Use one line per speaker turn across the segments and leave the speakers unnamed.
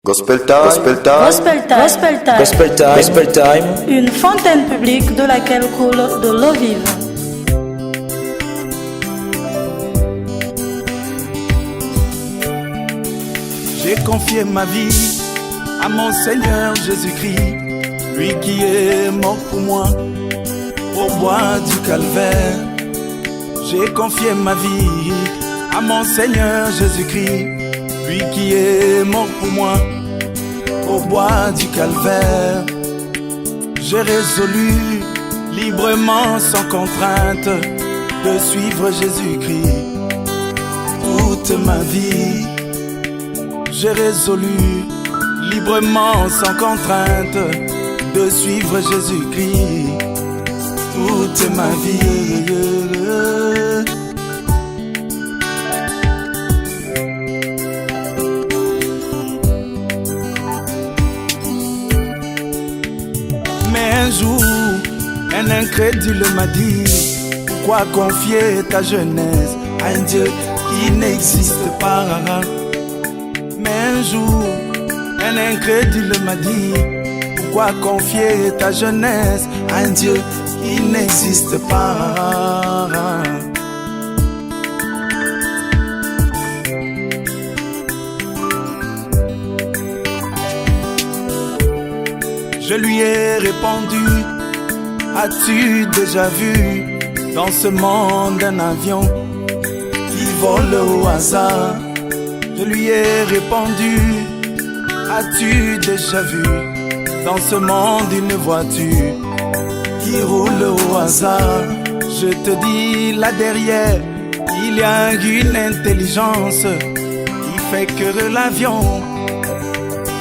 Gospel time, gospel time,
Gospel time, gospel time,
Gospel time, gospel time.
Une fontaine publique de laquelle coule de l'eau vive.
J'ai confié ma vie à mon Seigneur Jésus-Christ, lui qui est mort pour moi au bois du calvaire. J'ai confié ma vie à mon Seigneur Jésus-Christ, lui qui est mort pour moi au bois du calvaire. J'ai résolu librement, sans contrainte, de suivre Jésus-Christ toute ma vie. J'ai résolu librement, sans contrainte, de suivre Jésus-Christ toute ma vie. Mais un jour, un incrédule m'a dit: pourquoi confier ta jeunesse à un Dieu qui n'existe pas? Mais un jour, un incrédule m'a dit: pourquoi confier ta jeunesse à un Dieu qui n'existe pas? Je lui ai répondu: as-tu déjà vu dans ce monde un avion qui vole au hasard? Je lui ai répondu: as-tu déjà vu dans ce monde une voiture qui roule au hasard? Je te dis, là derrière, il y a une intelligence qui fait que l'avion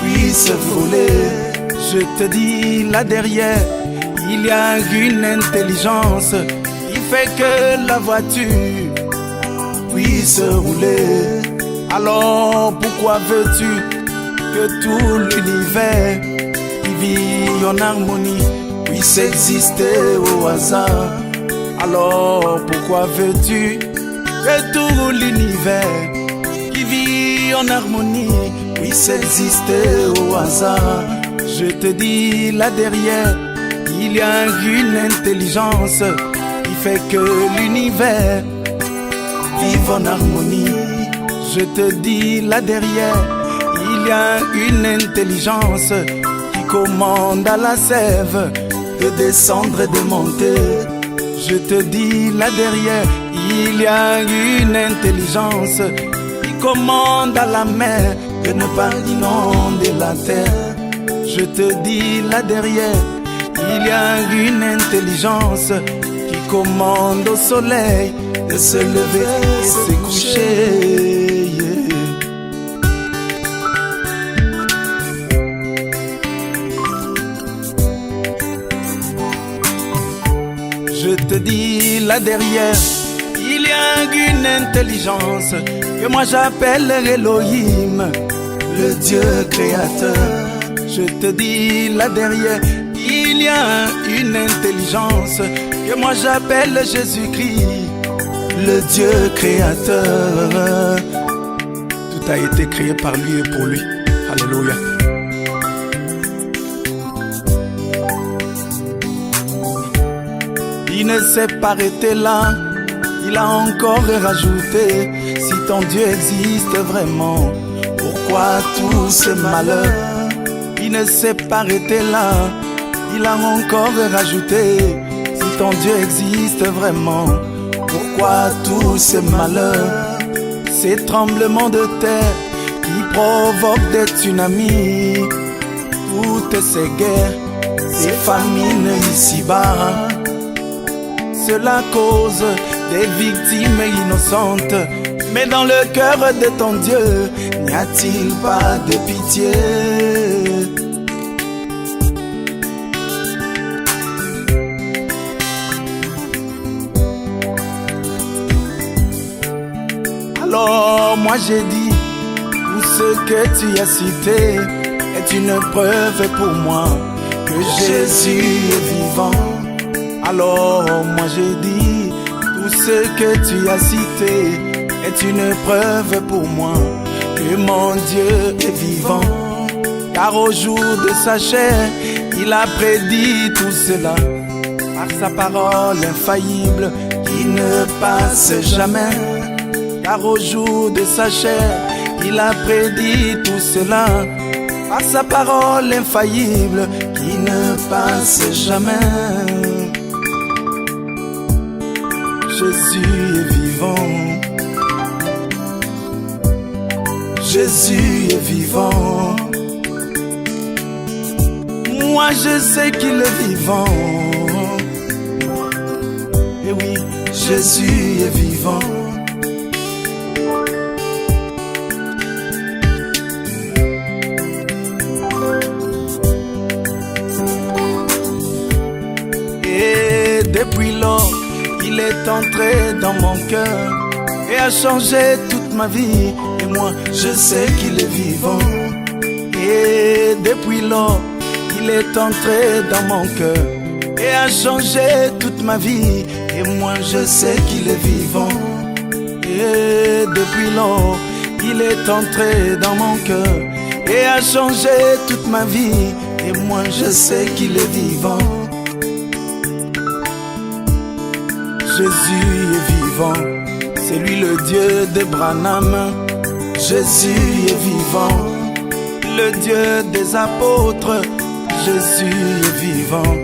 puisse voler. Je te dis, là derrière, il y a une intelligence qui fait que la voiture puisse rouler. Alors pourquoi veux-tu que tout l'univers qui vit en harmonie puisse exister au hasard? Alors pourquoi veux-tu que tout l'univers qui vit en harmonie puisse exister au hasard? Je te dis, là derrière, il y a une intelligence qui fait que l'univers vive en harmonie. Je te dis, là derrière, il y a une intelligence qui commande à la sève de descendre et de monter. Je te dis, là derrière, il y a une intelligence qui commande à la mer de ne pas inonder la terre. Je te dis, là derrière, il y a une intelligence qui commande au soleil de se lever et se coucher. Je te dis, là derrière, il y a une intelligence que moi j'appelle Elohim, le Dieu créateur. Je te dis, là derrière, il y a une intelligence que moi j'appelle Jésus-Christ, le Dieu créateur. Tout a été créé par lui et pour lui. Alléluia. Il ne s'est pas arrêté là, il a encore rajouté: si ton Dieu existe vraiment, pourquoi tout ce malheur? Il ne s'est pas arrêté là, il a encore rajouté: si ton Dieu existe vraiment, pourquoi tous ces malheurs? Ces tremblements de terre qui provoquent des tsunamis, toutes ces guerres, ces famines ici-bas, cela cause des victimes innocentes. Mais dans le cœur de ton Dieu, n'y a-t-il pas de pitié? Alors moi j'ai dit, tout ce que tu as cité est une preuve pour moi que Jésus est vivant. Alors moi j'ai dit, tout ce que tu as cité est une preuve pour moi que mon Dieu est vivant. car au jour de sa chair, il a prédit tout cela. Par sa parole infaillible qui ne passe jamais, car au jour de sa chair, il a prédit tout cela. Par sa parole infaillible qui ne passe jamais. Jésus est vivant. Jésus est vivant. Moi je sais qu'il est vivant. Et oui, Jésus est vivant. Et depuis lors, il est entré dans mon cœur et a changé toute ma vie. Et moi, je sais qu'il est vivant. Et depuis lors, il est entré dans mon cœur et a changé toute ma vie. Et moi, je sais qu'il est vivant. Et depuis lors, il est entré dans mon cœur et a changé toute ma vie. Et moi, je sais qu'il est vivant. Jésus est vivant, c'est lui le Dieu d'Abraham. Jésus est vivant, le Dieu des apôtres. Jésus est vivant,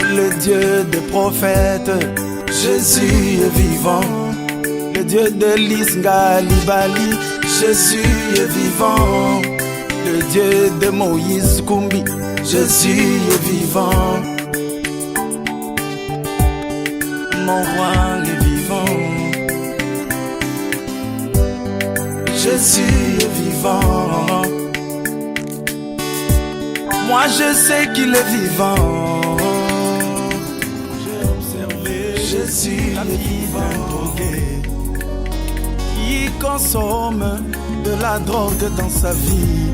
le Dieu des prophètes. Jésus est vivant, le Dieu de l'Isngalibali. Jésus est vivant, le Dieu de Moïse Kumbi. Jésus est vivant. Mon roi est vivant. Jésus est vivant. Moi je sais qu'il est vivant. J'ai observé Jésus est vivant. Qui consomme de la drogue dans sa vie.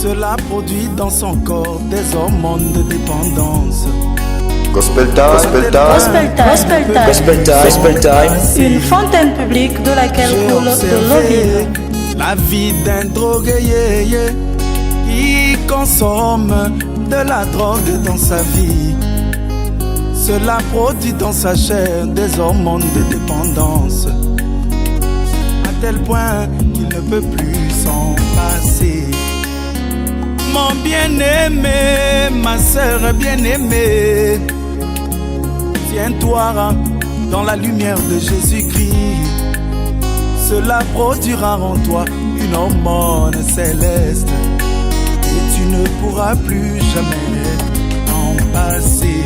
Cela produit dans son corps des hormones de dépendance.
Gospel time, gospel time,
Gospel time, gospel time,
gospel time, gospel time.
Une fontaine publique de laquelle coule de l'eau vive.
La vie d'un drogué qui consomme de la drogue dans sa vie. Cela produit dans sa chair des hormones de dépendance, à tel point qu'il ne peut plus s'en passer. Mon bien-aimé, ma sœur bien-aimée, tiens-toi dans la lumière de Jésus-Christ. Cela produira en toi une hormone céleste et tu ne pourras plus jamais t'en passer.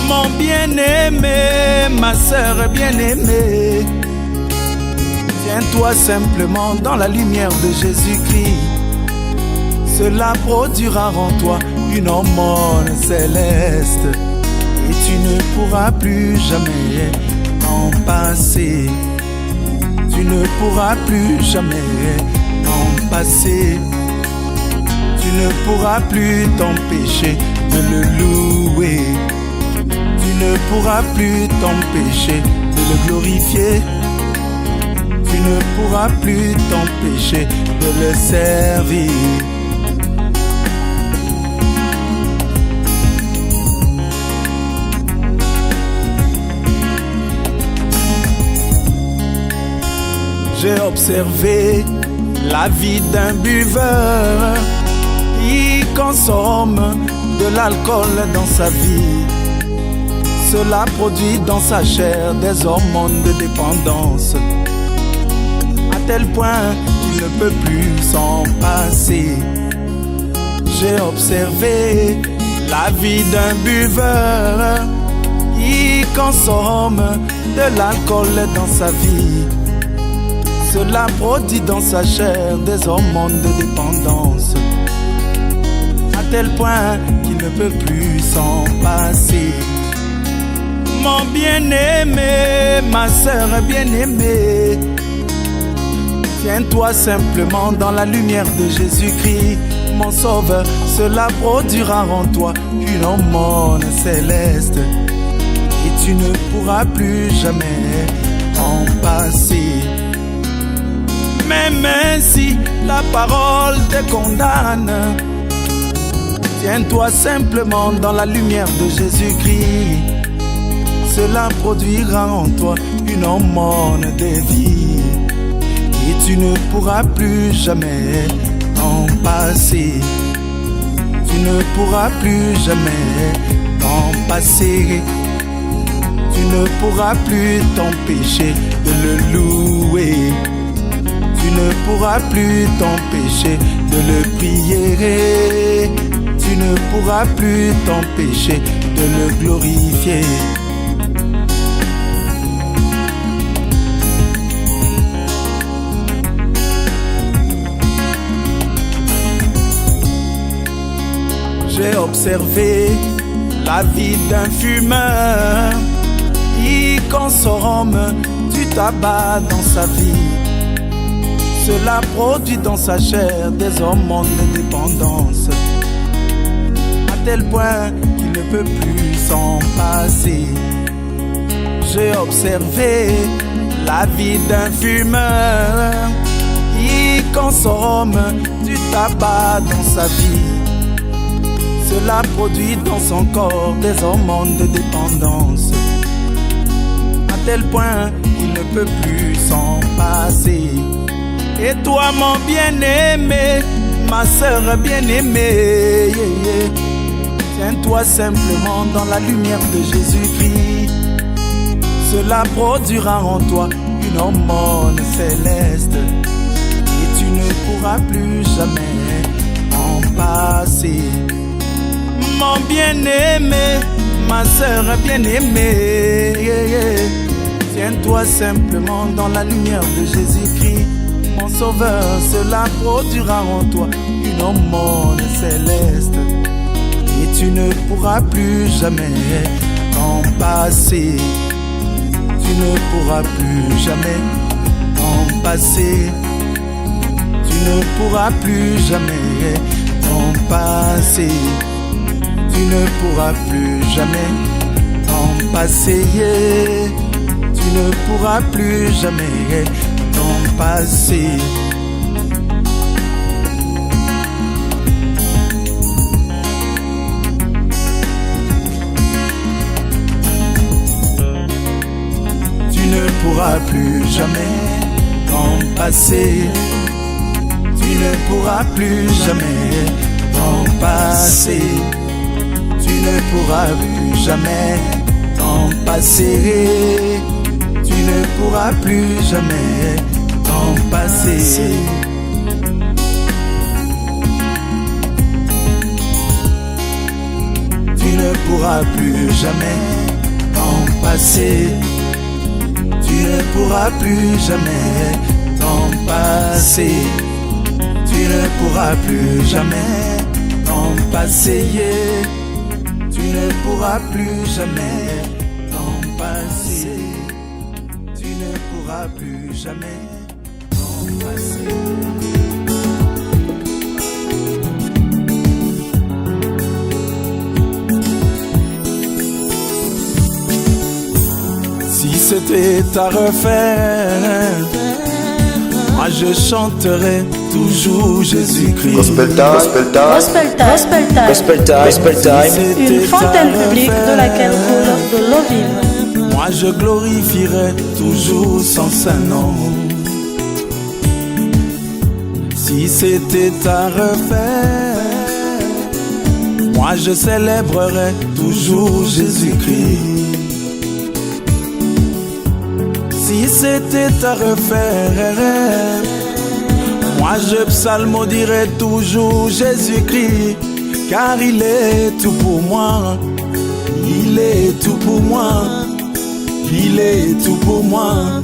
Mon bien-aimé, ma sœur bien-aimée, tiens-toi simplement dans la lumière de Jésus-Christ. Cela produira en toi une hormone céleste et tu ne pourras plus jamais t'en passer. Tu ne pourras plus jamais t'en passer. Tu ne pourras plus t'empêcher de le louer. Tu ne pourras plus t'empêcher de le glorifier. Tu ne pourras plus t'empêcher de le servir. J'ai observé la vie d'un buveur qui consomme de l'alcool dans sa vie. Cela produit dans sa chair des hormones de dépendance, à tel point qu'il ne peut plus s'en passer. J'ai observé la vie d'un buveur qui consomme de l'alcool dans sa vie. Cela produit dans sa chair des hormones de dépendance, à tel point qu'il ne peut plus s'en passer. Mon bien-aimé, ma sœur bien-aimée, tiens-toi simplement dans la lumière de Jésus-Christ, mon sauveur. Cela produira en toi une hormone céleste et tu ne pourras plus jamais en passer. même si la parole te condamne, tiens-toi simplement dans la lumière de Jésus-Christ. Cela produira en toi une hormone de vie et tu ne pourras plus jamais t'en passer. Tu ne pourras plus jamais t'en passer. Tu ne pourras plus t'empêcher de le louer. Tu ne pourras plus t'empêcher de le prier. Tu ne pourras plus t'empêcher de le glorifier. J'ai observé la vie d'un fumeur. Il consomme du tabac dans sa vie. Cela produit dans sa chair des hormones de dépendance, à tel point qu'il ne peut plus s'en passer. J'ai observé la vie d'un fumeur. Il consomme du tabac dans sa vie. Cela produit dans son corps des hormones de dépendance, à tel point qu'il ne peut plus s'en passer. Et toi mon bien-aimé, ma sœur bien-aimée, tiens-toi simplement dans la lumière de Jésus-Christ. Cela produira en toi une hormone céleste et tu ne pourras plus jamais en passer. Mon bien-aimé, ma sœur bien-aimée, tiens-toi simplement dans la lumière de Jésus-Christ, mon sauveur. Cela produira en toi une hormone céleste et tu ne pourras plus jamais t'en passer. Tu ne pourras plus jamais t'en passer. Tu ne pourras plus jamais t'en passer. Tu ne pourras plus jamais t'en passer. Tu ne pourras plus jamais t'en passer. Tu ne pourras plus jamais t'en passer. Tu ne pourras plus jamais t'en passer. Tu ne pourras plus jamais t'en passer. Tu ne pourras plus jamais t'en passer. Tu ne pourras plus jamais t'en passer. Tu ne pourras plus jamais t'en passer. Tu ne pourras plus jamais t'en passer. Tu ne pourras plus jamais t'en passer. Tu ne pourras plus jamais t'en passer. Si c'était à refaire, moi je chanterai toujours Jésus-Christ.
Gospel time, gospel time,
Gospel time, gospel time,
gospel time, gospel time.
une fontaine publique de laquelle coule de l'eau vive.
Moi je glorifierai toujours son saint nom. Si c'était à refaire, moi je célébrerai toujours Jésus-Christ. Si c'était à refaire, moi je psalmodierai toujours Jésus-Christ, car il est tout pour moi. Il est tout pour moi. Il est tout pour moi.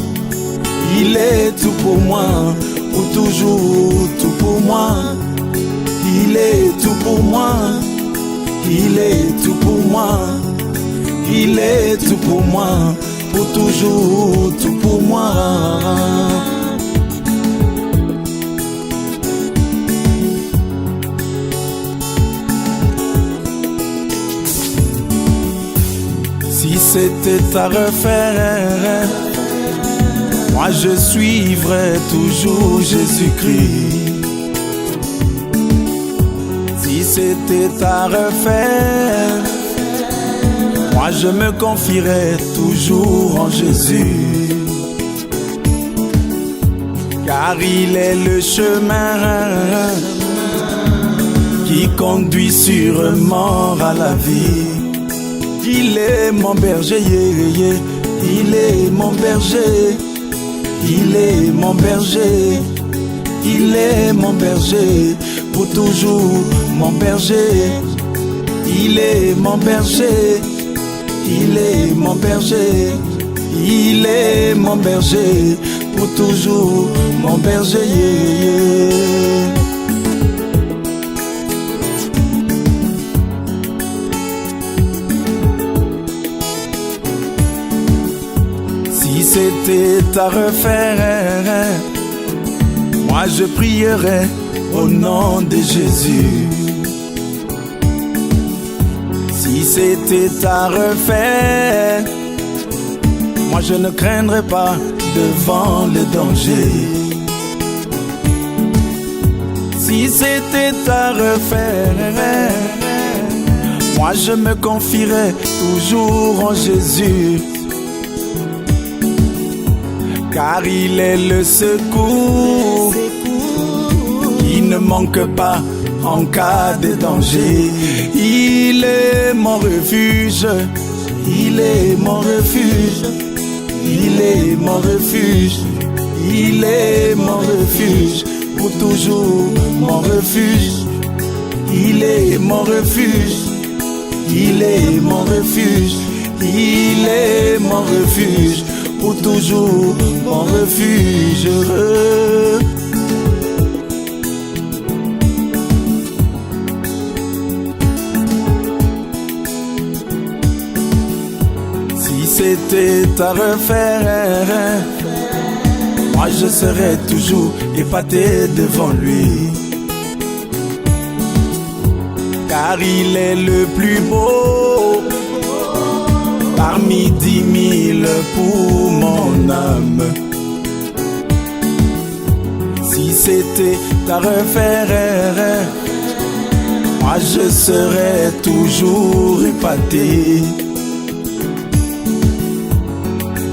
Il est tout pour moi. Pour toujours tout pour moi. Il est tout pour moi. Il est tout pour moi. Il est tout pour moi. Pour toujours tout pour moi. Si c'était à refaire, moi je suivrai toujours Jésus-Christ. Si c'était à refaire, moi je me confierai toujours en Jésus. Car il est le chemin qui conduit sûrement à la vie. Il est mon berger, il est mon berger, il est mon berger, il est mon berger, pour toujours mon berger. Il est mon berger, il est mon berger, il est mon berger, pour toujours mon berger. Si c'était à refaire, moi je prierais au nom de Jésus. Si c'était à refaire, moi je ne craindrais pas devant le danger. Si c'était à refaire, moi je me confierais toujours en Jésus. Car il est le secours qui ne manque pas en cas de danger. Il est mon refuge, il est mon refuge, il est mon refuge, il est mon refuge, pour toujours mon refuge. Il est mon refuge, il est mon refuge, il est mon refuge, pour toujours mon refuge. Si c'était à refaire, moi je serais toujours épaté devant lui. Car il est le plus beau parmi 10 000 pour mon âme. Si c'était à refaire, moi je serais toujours épaté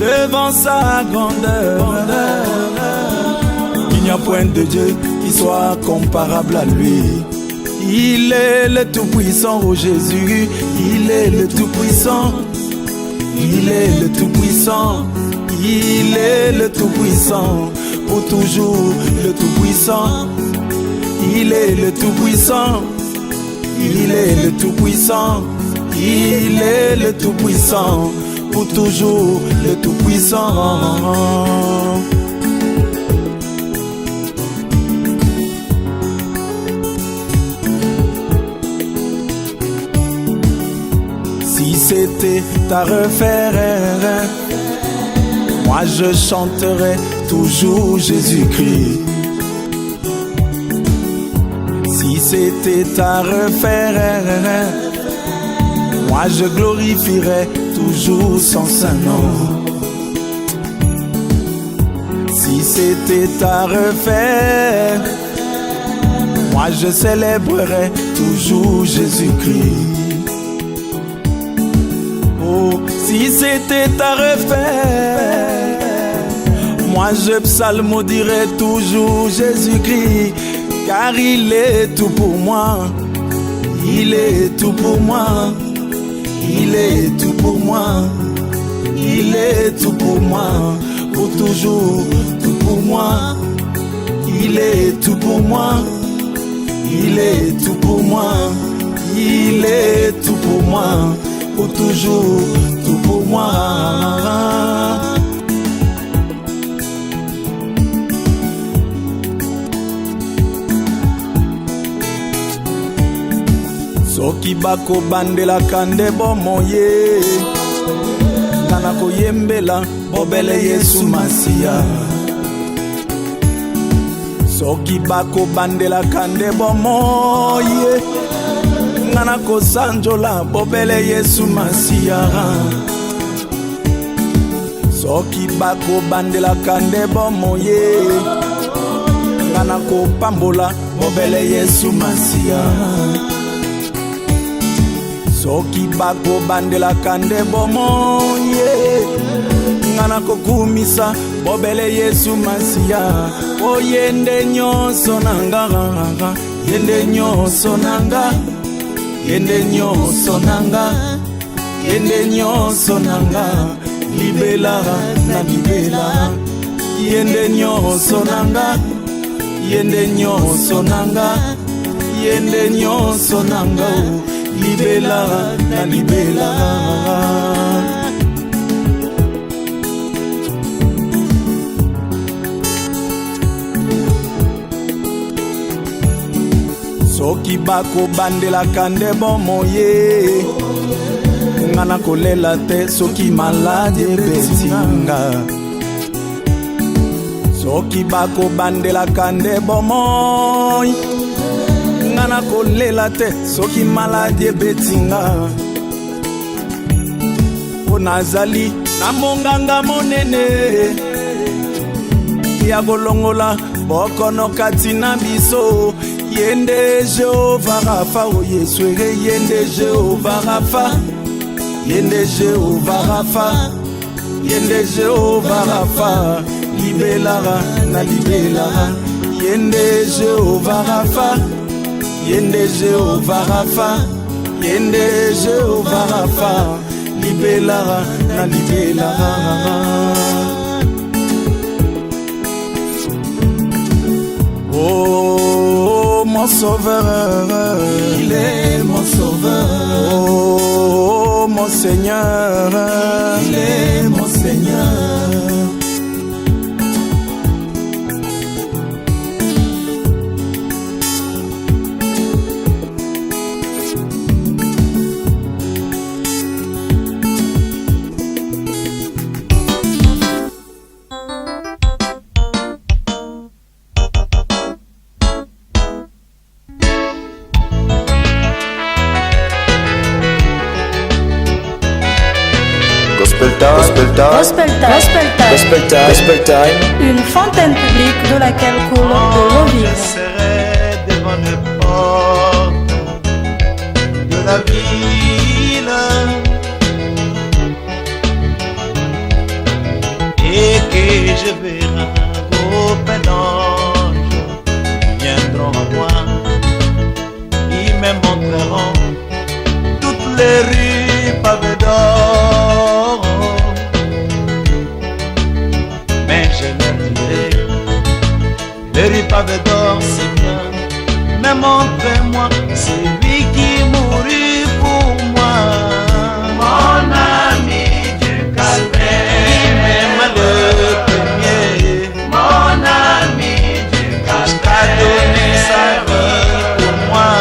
devant sa grandeur. Il n'y a point de Dieu qui soit comparable à lui. Il est le tout-puissant, oh Jésus, il est le tout-puissant. Il est le tout-puissant, il est le tout-puissant, pour toujours le tout-puissant. Il est le tout-puissant, il est le tout-puissant, il est le tout-puissant, pour toujours le tout-puissant. Si c'était à refaire, moi je chanterais toujours Jésus-Christ. Si c'était à refaire, moi je glorifierais toujours son saint nom. Si c'était à refaire, moi je célébrerais toujours Jésus-Christ. Oh, si c'était à refaire, moi je psalmodierais toujours Jésus-Christ. Car il est tout pour moi, il est tout pour moi, il est tout pour moi, il est tout pour moi, pour toujours tout pour moi. Il est tout pour moi, il est tout pour moi, il est tout pour moi, pour toujours tout pour moi. Soki bako bandela kande bomoye, nana koyembela bobele Yesu Masia. Soki bako bandela kande bomoye, nana kosanjola bobele Yesu Masia. soki bakobandelaka nde bomoye nga nakopambola mobele Yesu Masiya. Soki bakobandelaka nde bomoye nga nakokumisa mobele Yesu Masiya. O yende nyonso nanga, yende nyonso nanga, yende nyonso nanga, yende nyonso nanga, libela na libela. Yende nyonso nanga, yende nyonso nanga, yende nyonso nanga, libela na libela. Soki bakobandelaka nde bomoye nga nakolela te soki maladi ebetinga. Soki bakobandelaka nde bomoy nga nakolela te soki maladi ebetinga. Po nazali na monganga monene ya kolongola bokono kati na biso. Yende Jehova Rafa, o Yesu, yende Jehova Rafa, yende Jehova Rafa, yende Jehova Rafa, libelara na libelara. Yende Jehova Rafa, yende Jehova Rafa, yende Jehova Rafa, libelara na libelara. Oh, mon sauveur, il est mon sauveur. Oh, mon Seigneur, il est mon Seigneur.
Gospel time.
Gospel time.
Une fontaine publique de laquelle coule de l'eau
Je
vive.
serai devant les portes de la ville et que je verrai vos d'anges viendront à moi. Ils me montreront toutes les rues pavées d'or. Mais je leur dirai, les rues pavées d'or c'est bien, mais montrez-moi celui qui mourut pour moi. Mon ami du calvaire, il m'aima le premier. Mon ami du calvaire, jusqu'à donner sa vie pour moi.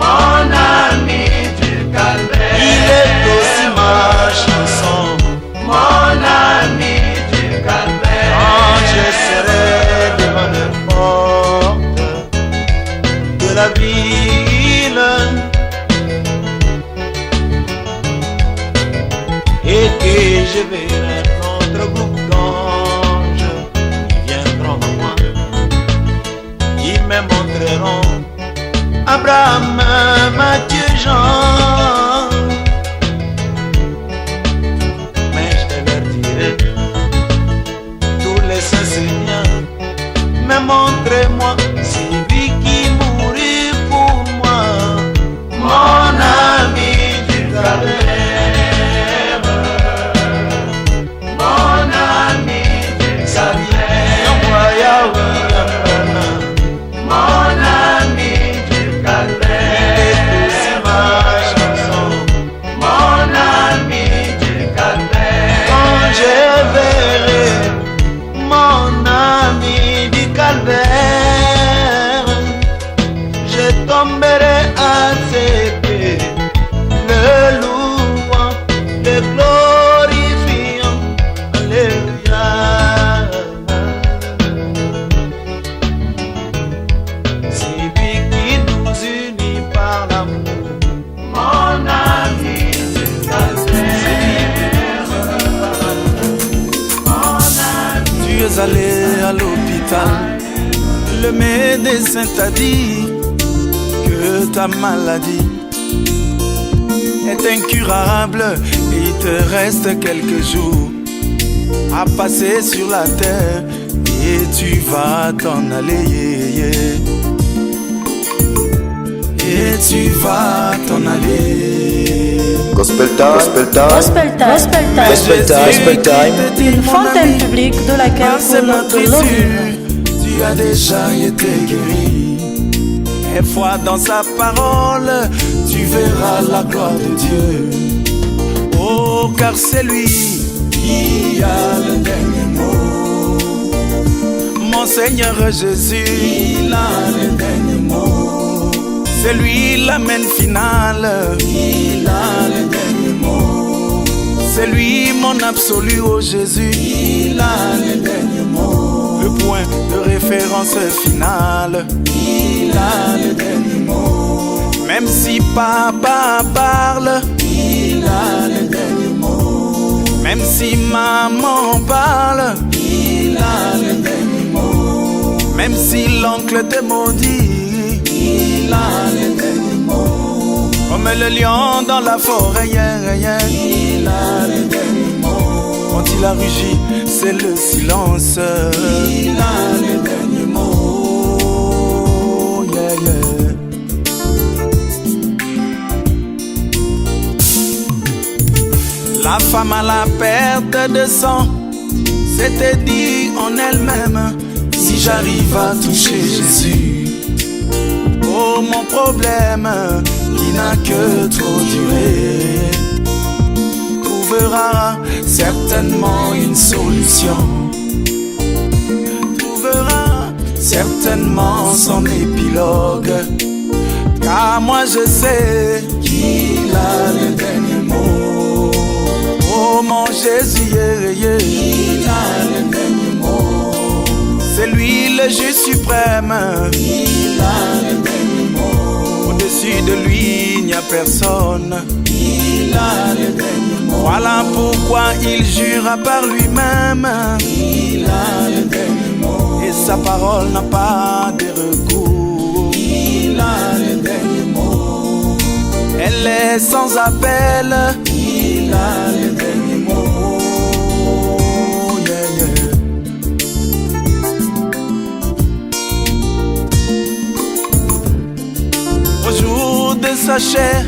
Mon ami du calvaire, il est aussi ma chanson. Mon ami du calvaire, quand je serai devant les portes de la ville
es allé à l'hôpital, le médecin t'a dit que ta maladie est incurable et il te reste quelques jours à passer sur la terre et tu vas t'en aller. Et tu vas t'en aller.
Gospel time, gospel time,
Gospel time, gospel time.
gospel time, gospel time.
Une fontaine publique de laquelle coule de l'eau vive.
Tu as déjà été guéri. Et foi dans sa parole, tu verras la gloire de Dieu. Oh, car c'est lui qui a le dernier mot. Mon Seigneur Jésus, il a le dernier mot. C'est lui l'amène finale. Il a le dernier mot. C'est lui mon absolu, oh Jésus. Il a le dernier mot. Le point de référence finale. Il a le dernier mot. Même si papa parle, il a le dernier mot. Même si maman parle, il a le dernier mot. Même si l'oncle te maudit, il a le dernier mot. Comme le lion dans la forêt, il a le dernier mot. Quand il a rugi, c'est le silence. Il a le dernier mot. La femme à la perte de sang s'était dit en elle-même, si j'arrive à toucher Jésus, oh mon problème qui n'a que trop duré trouvera certainement une solution, trouvera certainement son épilogue, car moi je sais qu'il a le dernier mot. Oh mon Jésus, il a le dernier mot. C'est lui le juge suprême. Il a le dernier mot. Au-dessus de lui, il n'y a personne. Il a le dernier mot. Voilà pourquoi il jura par lui-même. Il a le dernier mot. Et sa parole n'a pas de recours. Il a le dernier mot. Elle est sans appel. Il a le dernier mot. Au jour de sa chair,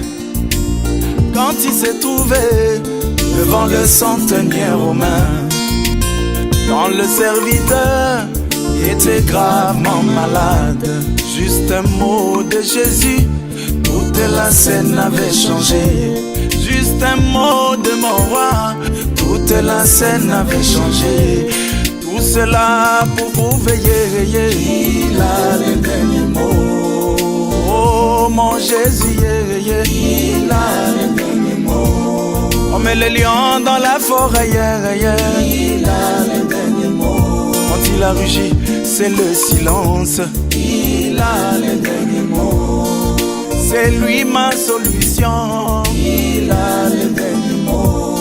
quand il s'est trouvé devant le centenier romain, quand le serviteur était gravement malade, juste un mot de Jésus, toute la scène avait changé. Juste un mot de mon roi, toute la scène avait changé. Tout cela pour prouver, il a le dernier mot. Oh mon Jésus, il a le dernier mot. On met le lion dans la forêt, il a le dernier mot. Quand il a rugi, c'est le silence. Il a le dernier mot. C'est lui ma solution. Il a le dernier mot.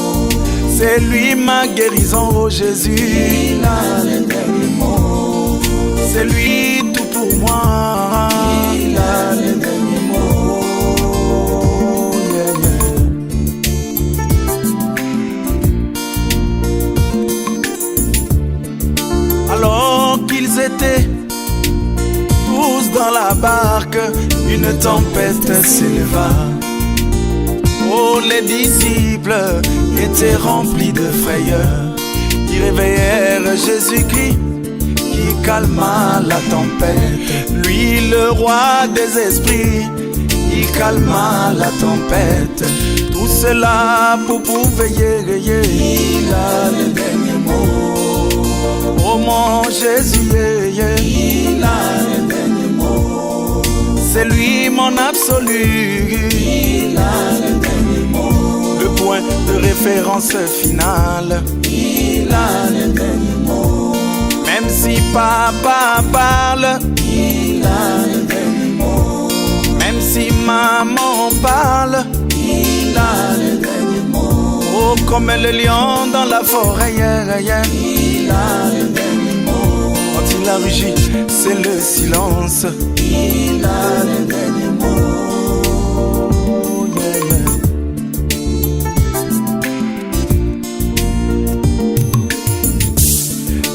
C'est lui ma guérison, oh Jésus. Il a le dernier mot. C'est lui tout pour moi. Il a le dernier mot. Alors qu'ils étaient tous dans la barque, une tempête s'éleva. Oh, les disciples étaient remplis de frayeur. Ils réveillèrent Jésus-Christ qui calma la tempête. Lui, le roi des esprits, il calma la tempête. Tout cela pour prouver, il a le dernier mot. Oh mon Jésus, il a le dernier mot. C'est lui mon absolu. Il a le dernier mot. Le point de référence finale. Il a le dernier mot. Même si papa parle, il a le dernier mot. Même si maman parle, il a le dernier mot. Oh, comme le lion dans la forêt, il a le dernier mot. la rugie, c'est le silence.
Il a le dernier mot.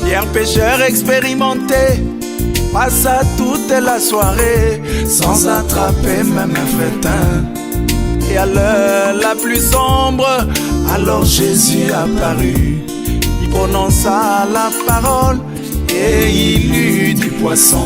Pierre pécheur expérimenté passa toute la soirée sans attraper même un fétin. Et à l'heure la plus sombre, alors Jésus apparut. Il prononça la parole et il eut du poisson.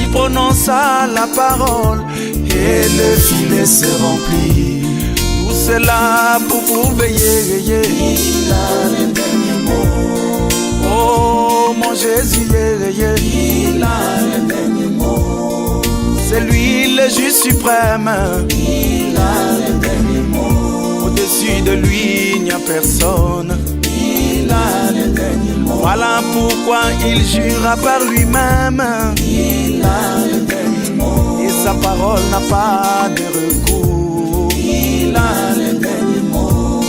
Il prononça la parole et le filet se remplit. Tout cela pour vous veiller.
Il a le dernier mot.
Oh mon Jésus,
il a le dernier mot.
C'est lui le juge suprême.
Il a le dernier mot.
Au-dessus de lui, il n'y a personne.
Il a le dernier mot.
Voilà pourquoi il jura par lui-même.
Il a le dernier mot.
Et sa parole n'a pas de recours.
Il a le dernier mot.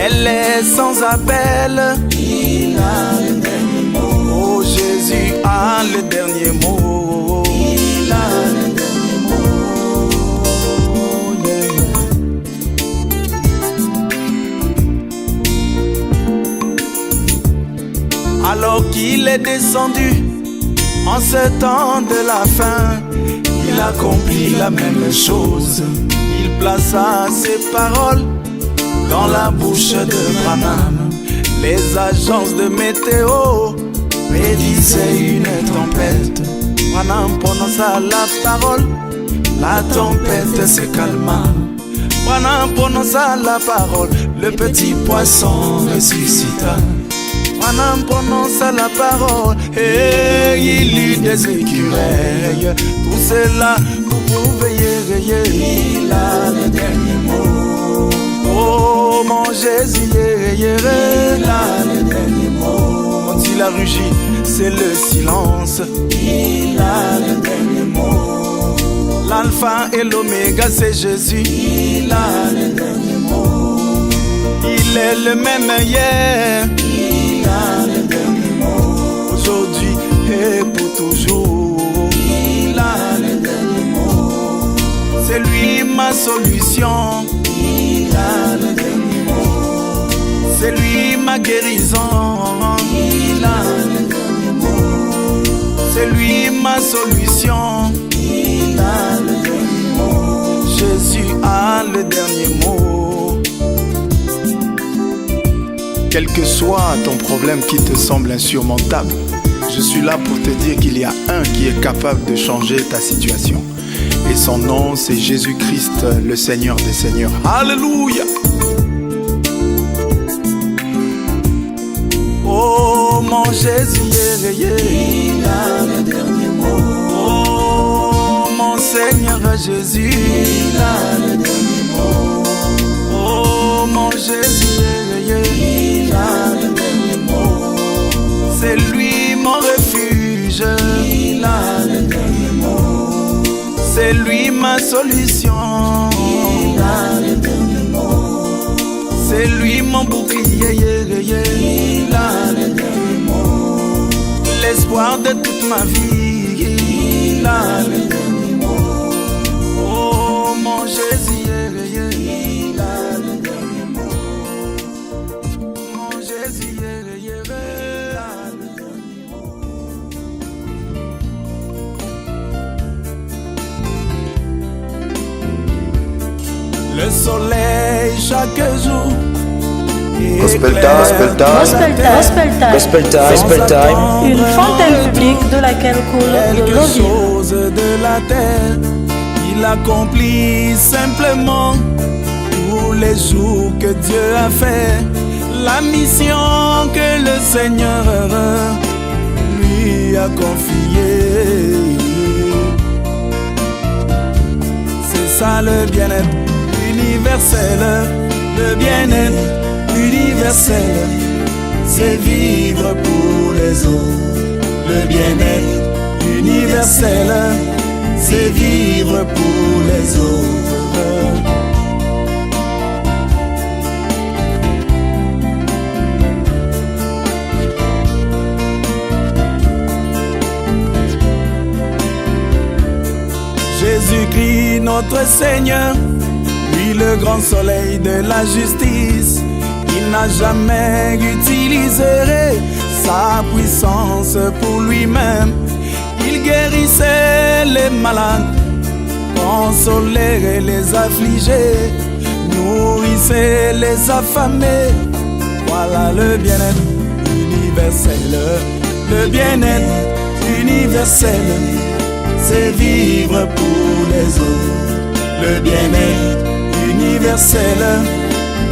Elle est sans appel.
Il a le dernier mot.
Oh, Jésus a le dernier mot.
Il a le dernier mot.
Alors qu'il est descendu en ce temps de la fin, il accomplit la même chose. Il plaça ses paroles dans la bouche de Branham. Les agences de météo prédisaient une tempête. Branham prononça la parole, la tempête se calma. Branham prononça la parole, le petit poisson ressuscita. Branham prononça la parole et il eut des écureuils. Tout cela pour vous veiller.
Il a le dernier mot.
Oh mon Jésus,
il a le dernier mot.
Quand il a rugi, c'est le silence.
Il a le dernier mot.
L'alpha et l'oméga, c'est Jésus.
Il a le dernier mot.
Il est le même hier.
Il a le dernier mot.
Aujourd'hui et pour toujours.
Il a le dernier mot.
C'est lui ma solution.
Il a le dernier mot.
C'est lui ma guérison.
Il a le dernier mot.
C'est lui ma solution.
Il a le dernier mot.
Jésus a le dernier mot. Quel que soit ton problème qui te semble insurmontable, je suis là pour te dire qu'il y a un qui est capable de changer ta situation. Et son nom, c'est Jésus-Christ, le Seigneur des Seigneurs. Alléluia! Oh mon Jésus,
il a le dernier mot.
Oh mon Seigneur Jésus,
il a le dernier mot.
Oh mon Jésus,
il a le dernier mot.
c'est lui mon refuge.
Il a le dernier mot.
C'est lui ma solution.
Il a le dernier mot.
C'est lui mon bouclier.
Il a le dernier mot.
L'espoir de toute ma vie.
Il a le dernier mot.
Oh mon Jésus,
Il a le dernier mot.
mon Jésus,
Il a le dernier mot.
le soleil chaque jour.
Gospel
éclaire
time, gospel time.
Gospel time, gospel time.
Gospel time, gospel time.
Une fontaine publique de laquelle coule de
quelque
l'eau vive.
chose de la terre. Il accomplit simplement tous les jours que Dieu a fait. La mission que le Seigneur lui a confiée. C'est ça le bien-être universel. Le bien-être universel, c'est vivre pour les autres. Le bien-être universel, c'est vivre pour les autres. notre Seigneur, lui le grand soleil de la justice. Il n'a jamais utilisé sa puissance pour lui-même. Il guérissait les malades, consolait les affligés, nourrissait les affamés. Voilà le bien-être universel. Le bien-être universel, c'est vivre pour les autres. Le bien-être universel,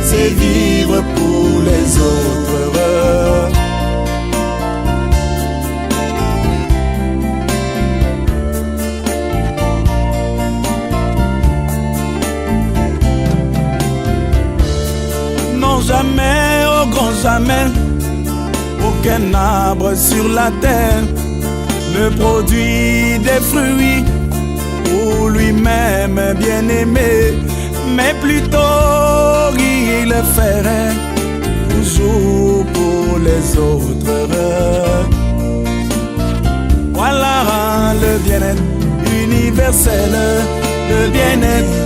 c'est vivre pour les autres. Non, jamais, au grand jamais, aucun arbre sur la terre ne produit des fruits pour lui-même bien-aimé, mais plutôt il le ferait toujours pour les autres. Voilà le bien-être universel, le bien-être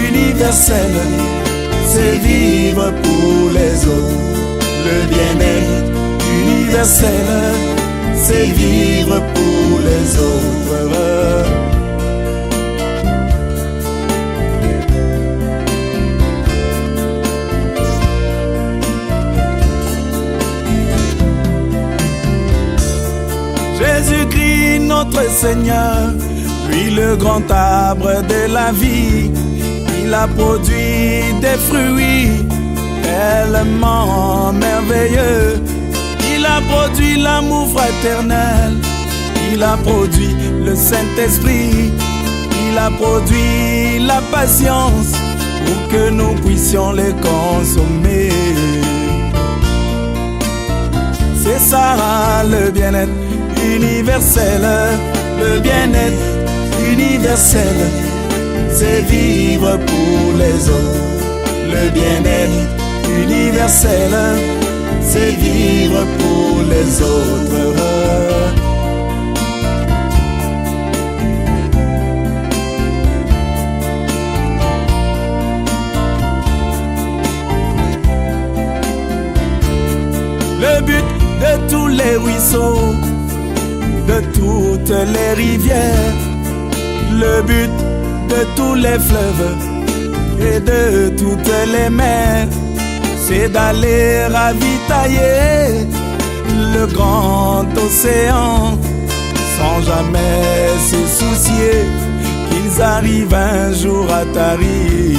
universel, c'est vivre pour les autres. Le bien-être universel, c'est vivre pour les autres. Jésus-Christ notre Seigneur, lui le grand arbre de la vie, il a produit des fruits tellement merveilleux. Il a produit l'amour fraternel, il a produit le Saint-Esprit, il a produit la patience pour que nous puissions les consommer. C'est ça le bien-être universel, le bien-être universel, c'est vivre pour les autres. Le bien-être universel, c'est vivre pour les autres. Le but de tous les ruisseaux, de toutes les rivières, le but de tous les fleuves et de toutes les mers, c'est d'aller ravitailler le grand océan sans jamais se soucier qu'ils arrivent un jour à tarir.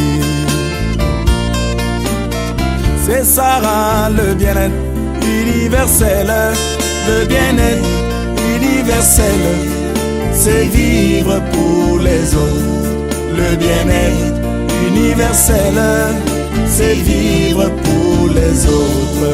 C'est ça le bien-être universel, le bien-être universel, c'est vivre pour les autres. Le bien-être universel, c'est vivre pour les autres.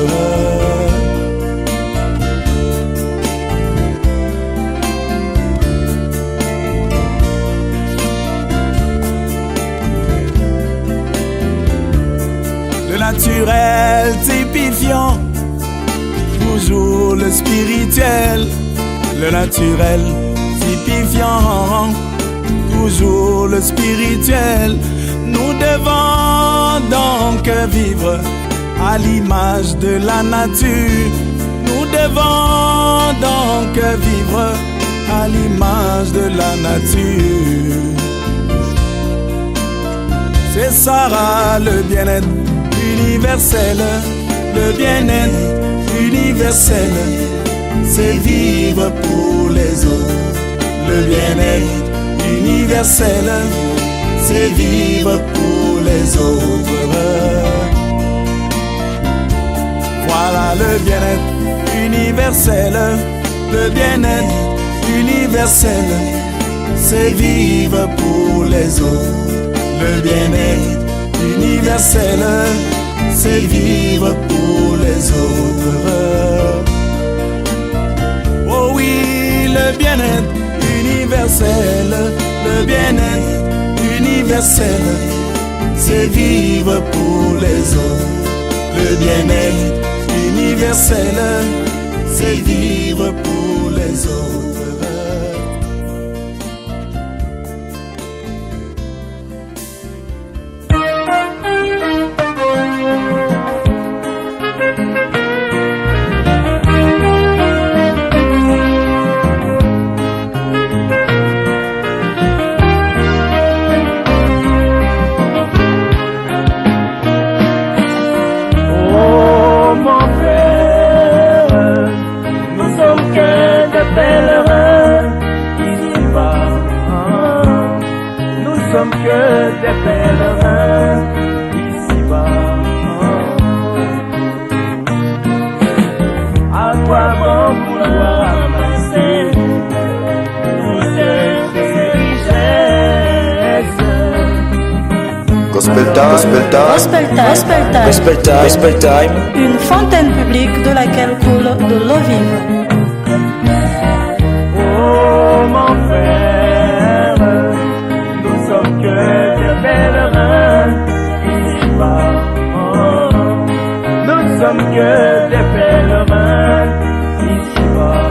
Le naturel typifiant toujours le spirituel. Le naturel typifiant toujours le spirituel. Nous devons donc vivre à l'image de la nature. Nous devons donc vivre à l'image de la nature. C'est ça le bien-être universel, le bien-être universel, c'est vivre pour les autres. Le bien-être universel, c'est vivre pour les autres. Voilà le bien-être universel, le bien-être universel, c'est vivre pour les autres. Le bien-être universel, c'est vivre pour les autres. Oh oui, le bien-être universel, le bien-être universel, c'est vivre pour les autres. Le bien-être universel, c'est vivre pour les autres.
que des pèlerins ici-bas. À quoi bon vouloir amasser toutes ces richesses?
Gospel time, gospel time,
Gospel time, gospel time,
gospel time, gospel time.
une fontaine publique de laquelle coule de l'eau vive.
Oh mon frère, nous sommes que des pèlerins ici-bas. Nous sommes que des pèlerins ici-bas.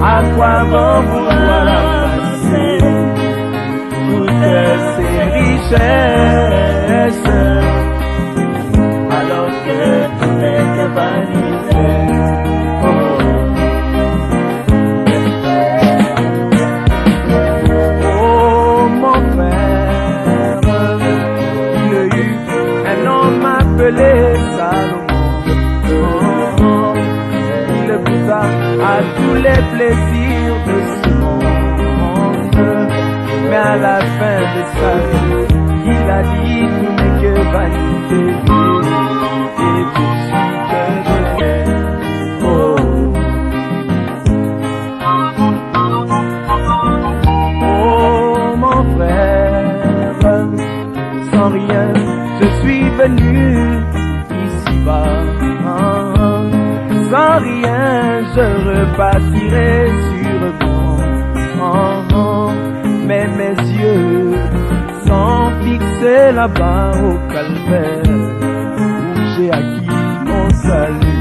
À quoi bon vouloir amasser toutes ces richesses alors que tout n'est que vanité? Oh mon frère, il y a eu un homme appelé Salomon. Il goûta à tous les plaisirs de ce monde, mais à la fin de sa vie, il a dit tout n'est que vanité et tout suite de Dieu. Oh mon frère, sans rien je suis venu ici-bas. Sans rien je repartirai sûrement, mais mes yeux sont fixés là-bas au calvaire où j'ai acquis mon salut.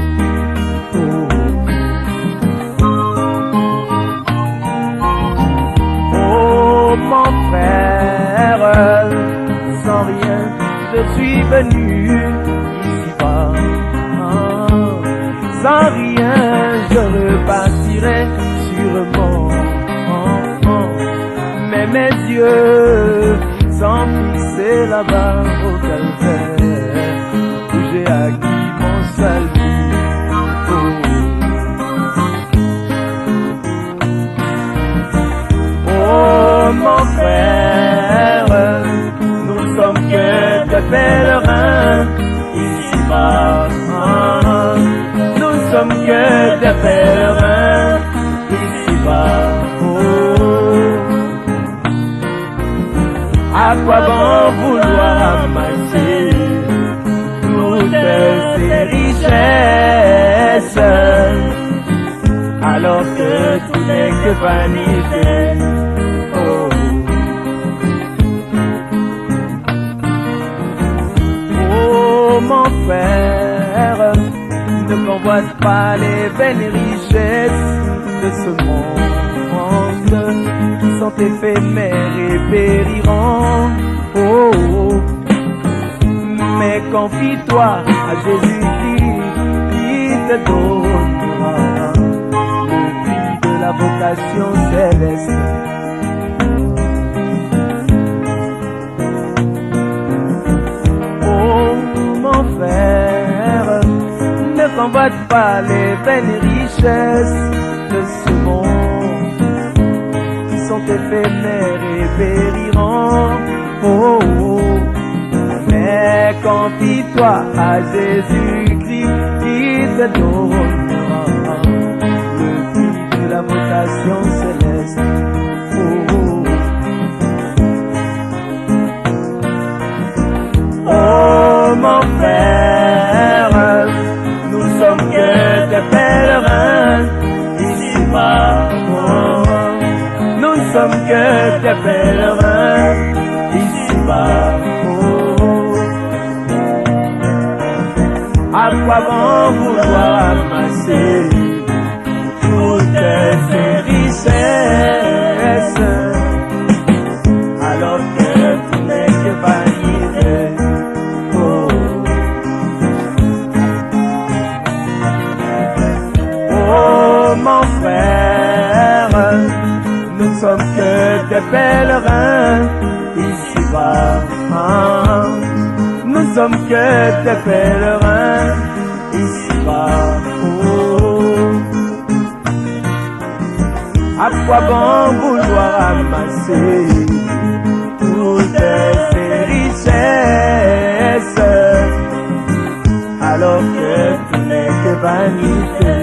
Oh mon frère, sans rien je suis venu ici-bas. Sans rien je repartirai sûrement, mais mes yeux sont fixés là-bas au calvaire où j'ai acquis mon salut. Oh mon frère, nous sommes que des pèlerins ici-bas. Nous sommes que des pèlerins ici-bas. À quoi bon vouloir amasser toutes ces richesses alors que tout n'est que vanité? Oh mon frère, ne convoite pas les vaines richesses de ce monde qui sont éphémères et périront. Oh, oh. Mais confie-toi à Jésus-Christ qui te donnera le prix de la vocation céleste. Oh mon frère, ne convoite pas les vaines richesses de ce monde qui sont éphémères et périront. Oh, oh. Mais confie-toi à Jésus-Christ qui te donnera le prix de la vocation céleste. Oh, oh. Oh mon frère, nous sommes que des pèlerins ici-bas. Nous sommes que des pèlerins ici-bas. À quoi bon vouloir amasser toutes ces richesses alors que tout n'est que vanité? Oh mon frère, nous sommes que des pèlerins ici-bas. Nous sommes que des pèlerins ici-bas. Oh. À quoi bon vouloir dois ramasser toutes ces richesses, alors que tout n'est que vanité.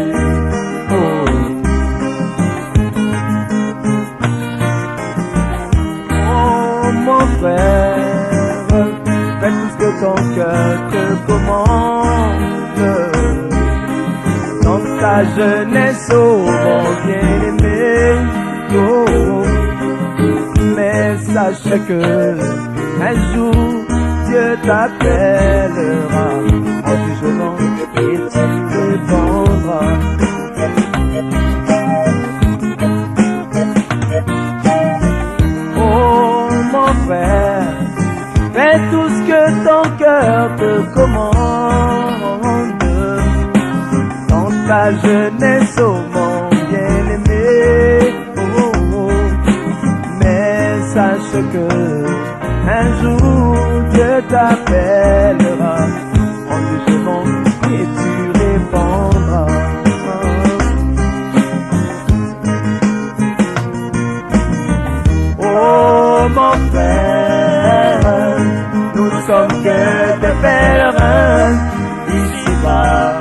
Oh mon frère, fais tout ce que ton cœur te commande. Dans ta jeunesse, oh mon bien-aimé, oh, mais sache que un jour Dieu t'appellera en jugement et tu répondras. Oh mon frère, fais tout ce que ton cœur te commande. Dans ta jeunesse, oh mon bien-aimé, oh, oh, mais sache que un jour Dieu t'appellera en jugement et tu répondras. Oh mon frère, nous ne sommes que des pèlerins ici-bas.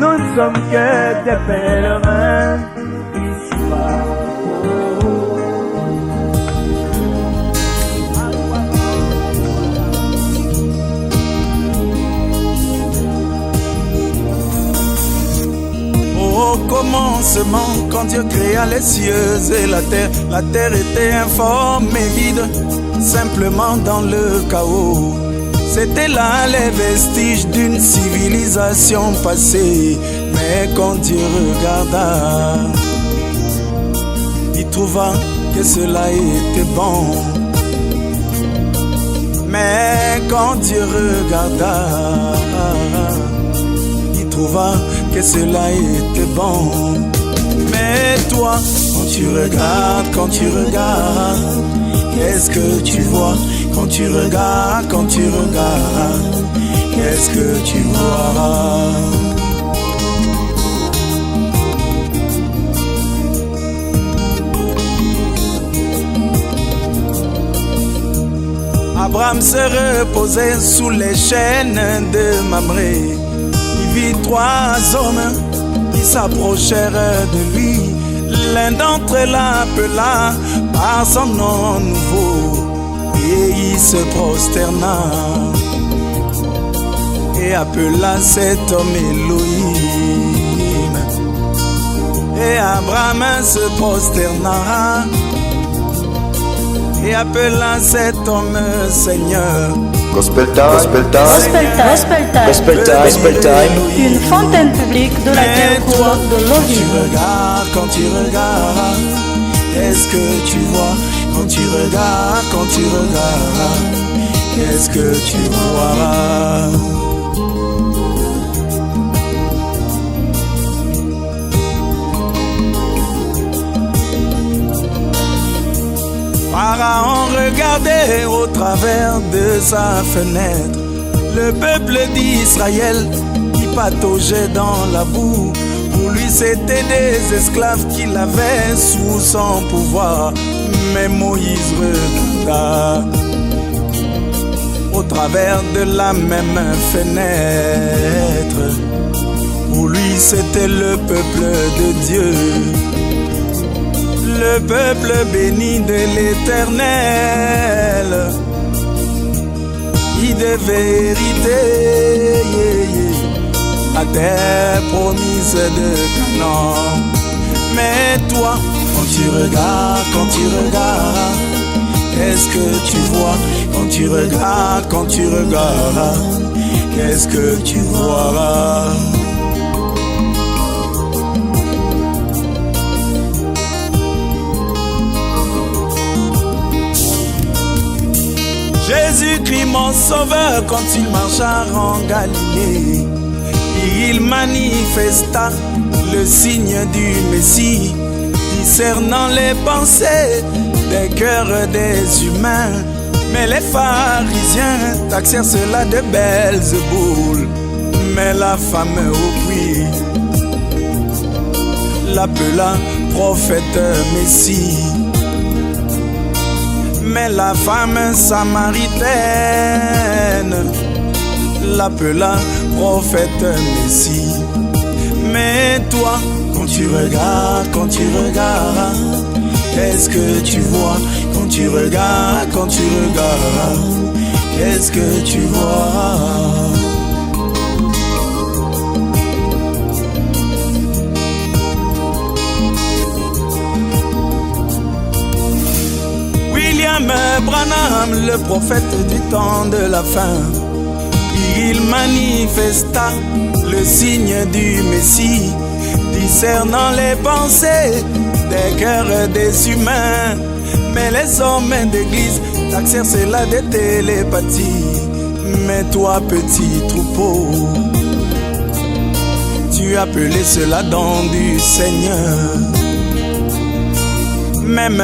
Nous ne sommes que des pèlerins ici-bas.
Au commencement, quand Dieu créa les cieux et la terre était informe et vide, simplement dans le chaos. C'était là les vestiges d'une civilisation passée. Mais quand Dieu regarda, il trouva que cela était bon. Mais quand Dieu regarda, il trouva que cela était bon. Mais toi, quand tu regardes, qu'est-ce que tu vois? Quand tu regardes, qu'est-ce que tu vois? Abraham se reposait sous les chaînes de Mamré. Il vit 3 hommes qui s'approchèrent de lui. L'un d'entre eux l'appela par son nom nouveau et il se prosterna et appela cet homme Elohim. Et Abraham se prosterna et appela cet homme Seigneur.
Gospel time, gospel time,
Gospel time, gospel time,
gospel time, gospel time.
une fontaine publique de laquelle coule de l'eau vive.
Quand tu regardes, qu'est-ce que tu vois? Quand tu regardes, qu'est-ce que tu vois? Pharaon regardait au travers de sa fenêtre le peuple d'Israël qui pataugeait dans la boue. Pour lui c'était des esclaves qu'il avait sous son pouvoir. Mais Moïse regarda au travers de la même fenêtre. Pour lui c'était le peuple de Dieu, le peuple béni de l'Éternel, qui devait hériter la terre promise de Canaan. Mais toi, quand tu regardes, qu'est-ce que tu vois? Quand tu regardes, qu'est-ce que tu vois? Jésus-Christ mon sauveur, quand il marcha en Galilée, il manifesta le signe du Messie, discernant les pensées des cœurs des humains. Mais les pharisiens taxèrent cela de Belzéboul. Mais la femme au puits, l'appela prophète Messie. Mais la femme samaritaine l'appela prophète Messie. Mais toi, quand tu regardes, qu'est-ce que tu vois? Quand tu regardes, qu'est-ce que tu vois? William Branham, le prophète du temps de la fin, il manifesta le signe du Messie, discernant les pensées des cœurs des humains. Mais les hommes d'église taxèrent cela de télépathie. Mais toi, petit troupeau, tu appelais cela don du Seigneur. Même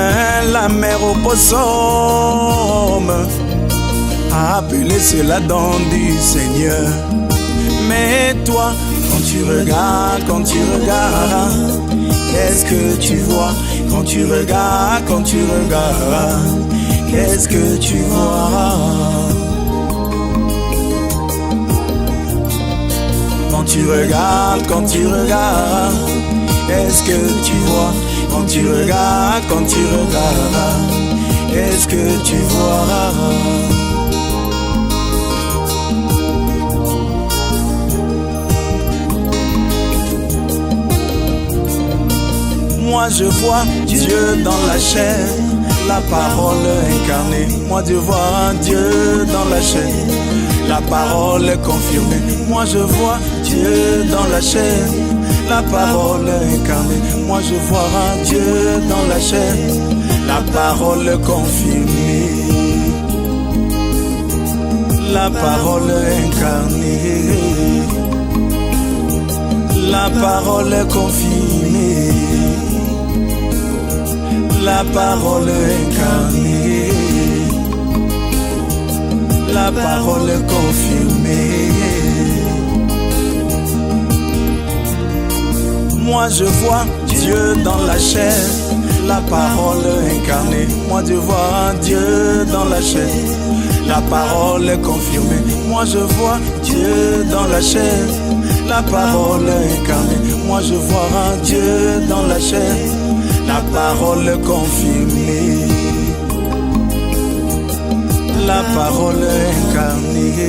la mère au possum a appelé cela don du Seigneur. Mais toi, quand tu regardes, qu'est-ce que tu vois? Quand tu regardes, qu'est-ce que tu vois? Quand tu regardes, qu'est-ce que tu vois? Quand tu regardes, qu'est-ce que tu vois? Moi je vois Dieu dans la chair, la parole incarnée. Moi je vois Dieu dans la chair, la parole confirmée. Moi je vois Dieu dans la chair, la parole incarnée. Moi je vois Dieu dans la chair, la parole confirmée, la parole incarnée, la parole confirmée, la parole incarnée, la parole confirmée. Moi je vois Dieu dans la chair, la parole incarnée. Moi je vois Dieu dans la chair, la parole confirmée. Moi je vois Dieu dans la chair, la parole incarnée. Moi je vois Dieu dans la chair, la parole confirmée, la parole incarnée,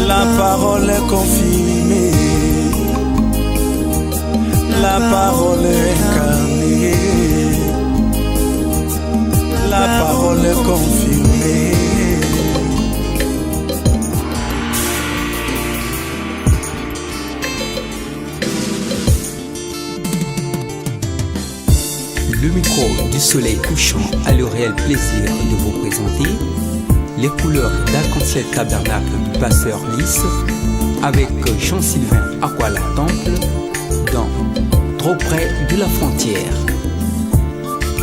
la parole confirmée, la parole incarnée, la parole confirmée.
Le micro du soleil couchant a le réel plaisir de vous présenter les couleurs d'arc-en-ciel tabernacle du pasteur Lys avec Jean-Sylvain Aquala Temple dans Trop près de la frontière.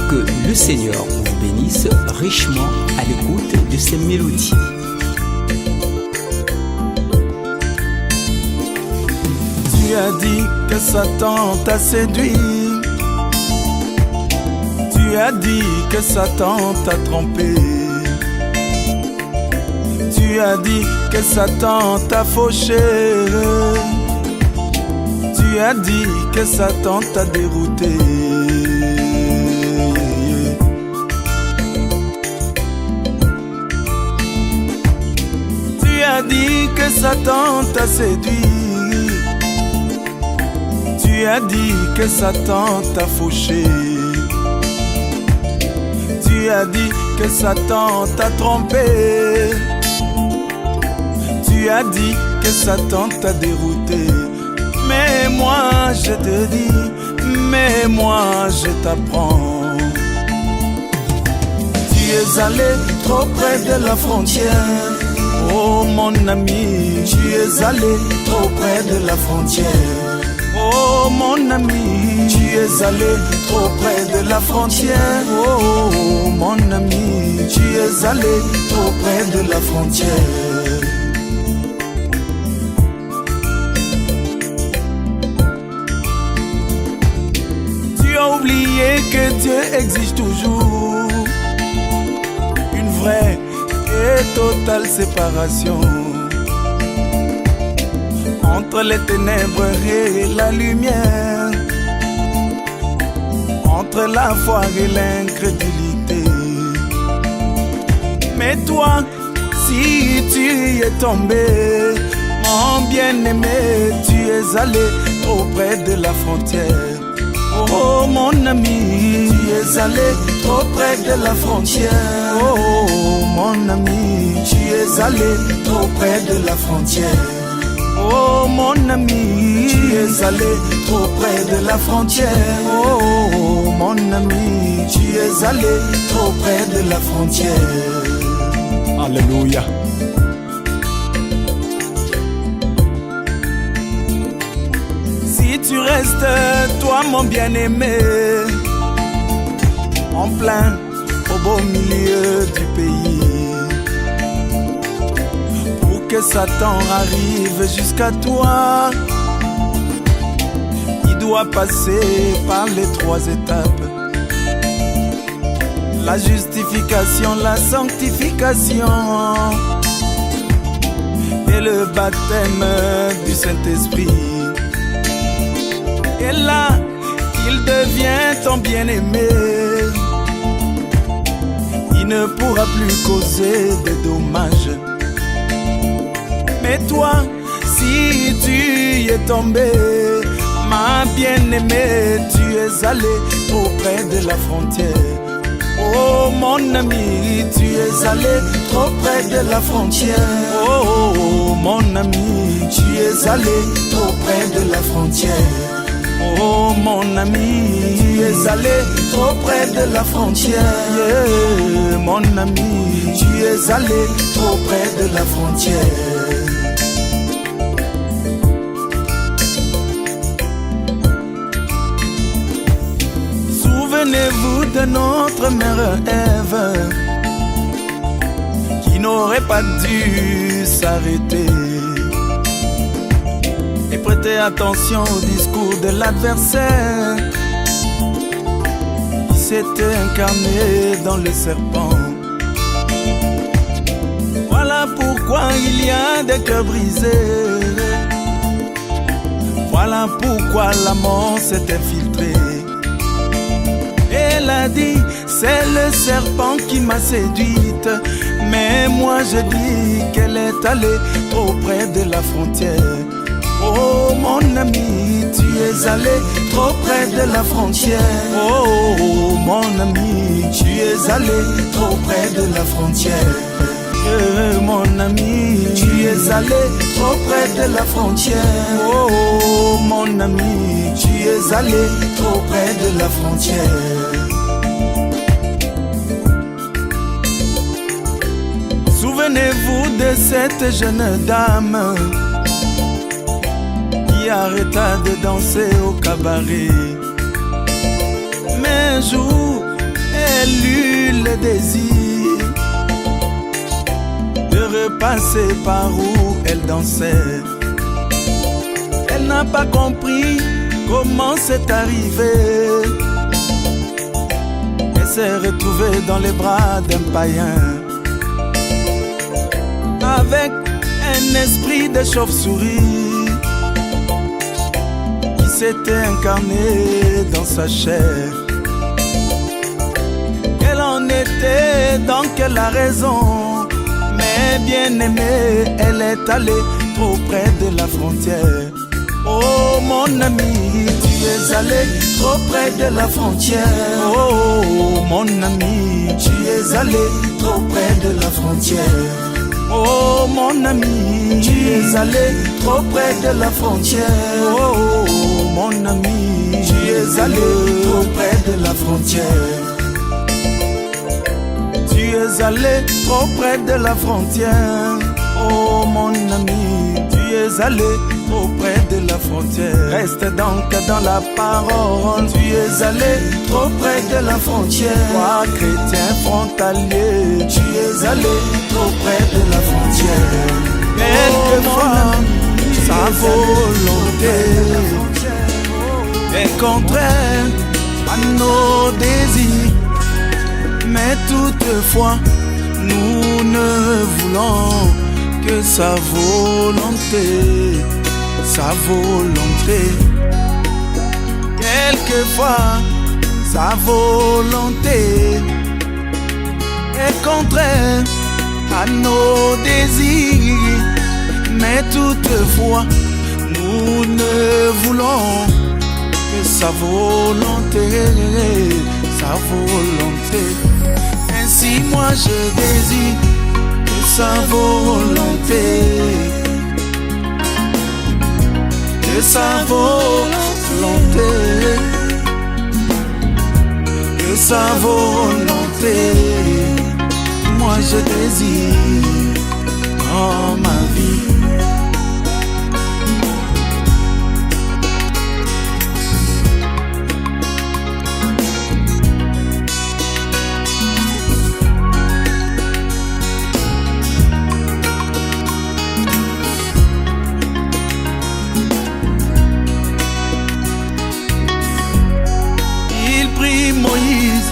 Que le Seigneur vous bénisse richement à l'écoute de ces mélodies.
Tu as dit que Satan t'a séduit, tu as dit que Satan t'a trompé, tu as dit que Satan t'a fauché, tu as dit que Satan t'a dérouté. Tu as dit que Satan t'a séduit, tu as dit que Satan t'a fauché, tu as dit que Satan t'a trompé, tu as dit que Satan t'a dérouté. Mais moi je te dis, mais moi je t'apprends. Tu es allé trop près de la frontière, oh mon ami. Tu es allé trop près de la frontière, oh mon ami. Tu es allé trop près de la frontière, oh mon ami. Tu es allé trop près de la frontière. mais que Dieu exige toujours une vraie et totale séparation entre les ténèbres et la lumière, entre la foi et l'incrédulité. Mais toi, si tu es tombé, mon bien-aimé, tu es allé trop près de la frontière. Oh mon ami, tu es allé trop près de la frontière. Oh mon ami, tu es allé trop près de la frontière. Oh mon ami, tu es allé trop près de la frontière. Oh mon ami, tu es allé trop près de la frontière. Alléluia. Si tu restes, toi mon bien-aimé, en plein au beau milieu du pays, pour que Satan arrive jusqu'à toi, il doit passer par les 3 étapes: la justification, la sanctification et le baptême du Saint-Esprit. Et là, il devient ton bien-aimé. Il ne pourra plus causer de dommages. Mais toi, si tu es tombé, ma bien-aimée, tu es allé trop près de la frontière. Oh mon ami, tu es allé trop près de la frontière. Oh mon ami, tu es allé trop près de la frontière. Oh mon ami, tu es allé trop près de la frontière. Yeah, mon ami, tu es allé trop près de la frontière. Souvenez-vous de notre mère Ève, qui n'aurait pas dû s'arrêter et prêter attention au discours de l'adversaire qui s'était incarné dans le serpent. Voilà pourquoi il y a des cœurs brisés. Voilà pourquoi la mort s'est infiltrée. Elle a dit, c'est le serpent qui m'a séduite. Mais moi je dis qu'elle est allée trop près de la frontière. Oh mon ami, tu es allé trop près de la frontière. Oh mon ami, tu es allé trop près de la frontière. Mon ami, tu es allé trop près de la frontière. Oh mon ami, tu es allé trop près de la frontière. Souvenez-vous de cette jeune dame qui arrêta de danser au cabaret. Mais un jour, elle eut le désir de repasser par où elle dansait. Elle n'a pas compris comment c'est arrivé. Elle s'est retrouvée dans les bras d'un païen, avec un esprit de chauve-souris qui s'était incarné dans sa chair. Quelle en était donc la raison? Mais bien aimée, elle est allée trop près de la frontière. Oh mon ami, tu es allé trop près de la frontière. Oh mon ami, tu es allé trop près de la frontière. Oh mon ami, tu es allé trop près de la frontière. Oh mon ami, tu es allé trop près de la frontière. Tu es allé trop près de la frontière. Oh mon ami, tu es allé trop près de la frontière. Reste donc dans la parole. Tu es allé trop près de la frontière. Toi chrétien frontalier, tu es allé trop près de la frontière. Quelquefois sa volonté est contraire à nos désirs. Mais toutefois, nous ne voulons que sa volonté, sa volonté. Quelquefois, sa volonté est contraire à nos désirs. Mais toutefois, nous ne voulons que sa volonté, sa volonté. Ainsi moi je désire que sa volonté, que sa volonté, que sa volonté. Moi je désire dans ma vie. Moïse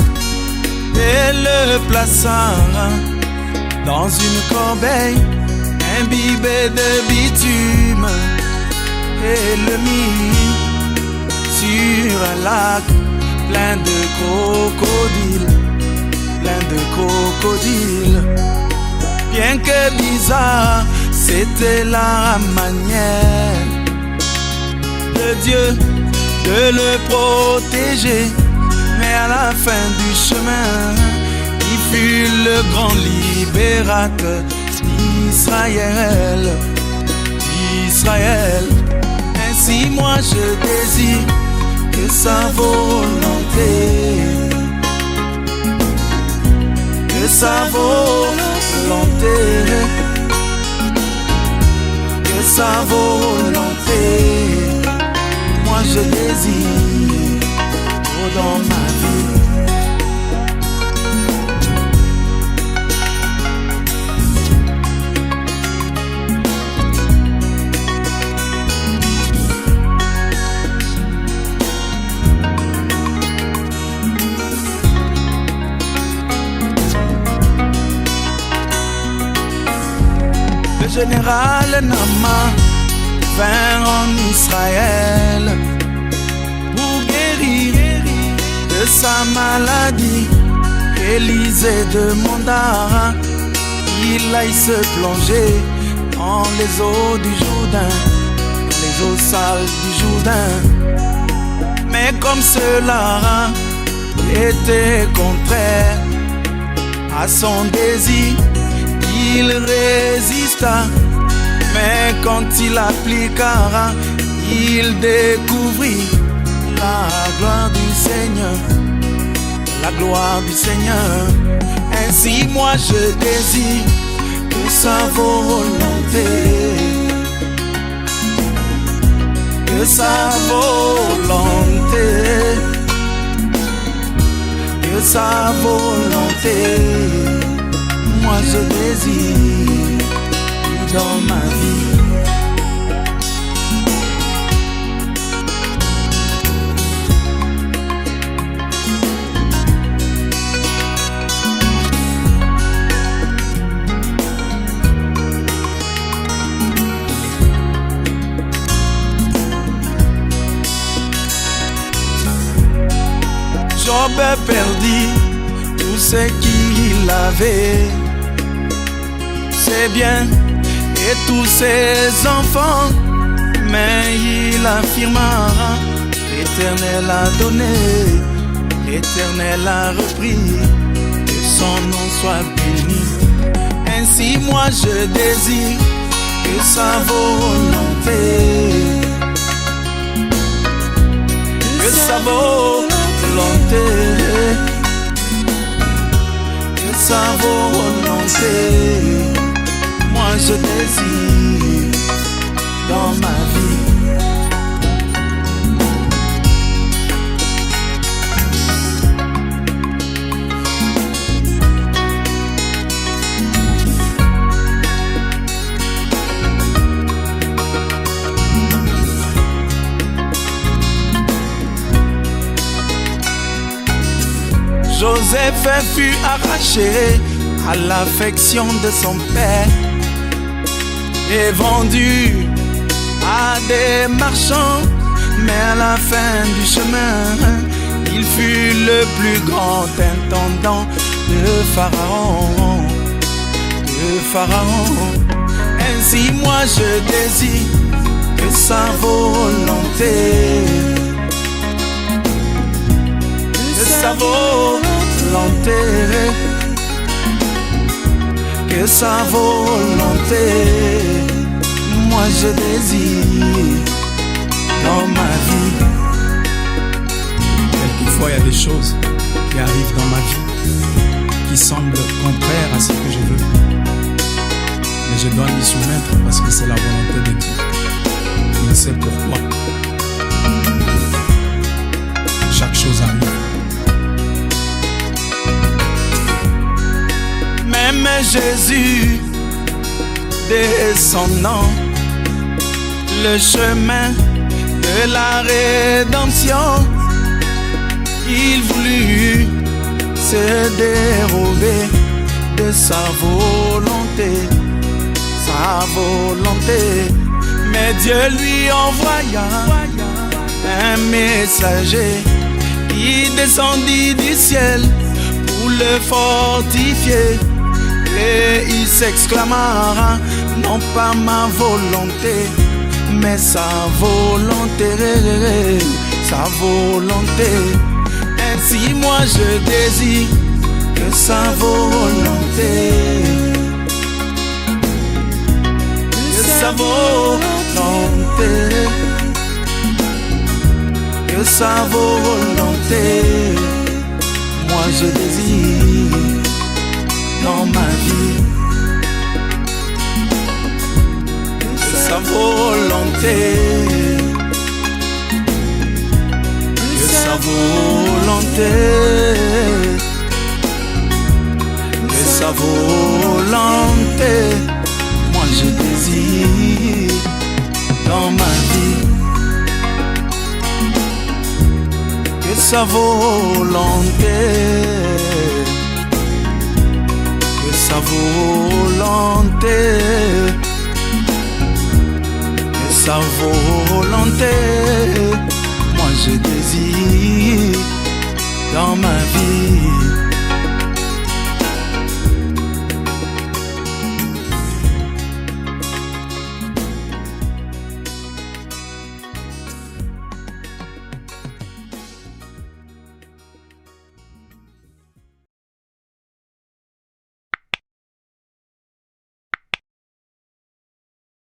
et le plaça dans une corbeille imbibée de bitume et le mit sur un lac plein de crocodiles, plein de crocodiles. Bien que bizarre, c'était la manière de Dieu de le protéger. Mais à la fin du chemin, il fut le grand libérateur d'Israël, d'Israël. Ainsi moi je désire que sa volonté, que sa volonté, que sa volonté. Moi je désire dans ma vie. Le général Nama vint en Israël pour guérir de sa maladie. Élisée demanda qu'il aille se plonger dans les eaux du Jourdain, dans les eaux sales du Jourdain. Mais comme cela était contraire à son désir, il résista. Mais quand il appliqua, il découvrit la gloire du Seigneur, la gloire du Seigneur. Ainsi moi je désire que sa volonté, que sa volonté, que sa volonté. Moi je désire dans ma vie. Job perdit tout ce qu'il avait, ses biens et tous ses enfants. Mais il affirma, l'Éternel a donné, l'Éternel a repris, que son nom soit béni. Ainsi moi je désire que sa volonté, que sa volonté, que sa volonté. Moi je désire dans ma vie. Joseph fut arraché à l'affection de son père et vendu à des marchands, mais à la fin du chemin, il fut le plus grand intendant de Pharaon. Ainsi moi je désire que sa volonté, que sa volonté, que sa volonté, moi je désire dans ma vie. Quelquefois il y a des choses qui arrivent dans ma vie qui semblent contraires à ce que je veux, mais je dois m'y soumettre parce que c'est la volonté de Dieu. Il sait pourquoi chaque chose arrive. Même Jésus descendant le chemin de la rédemption, il voulut se dérober de sa volonté, mais Dieu lui envoya un messager qui descendit du ciel pour le fortifier, et il s'exclama: non pas ma volonté, mais sa volonté, sa volonté. Ainsi moi je désire que sa volonté, que sa volonté, que sa volonté, moi je désire dans ma vie. Que sa volonté, que sa volonté, que sa volonté, moi je désire dans ma vie. Que sa volonté, que sa volonté, que sa volonté, moi je désire dans ma vie.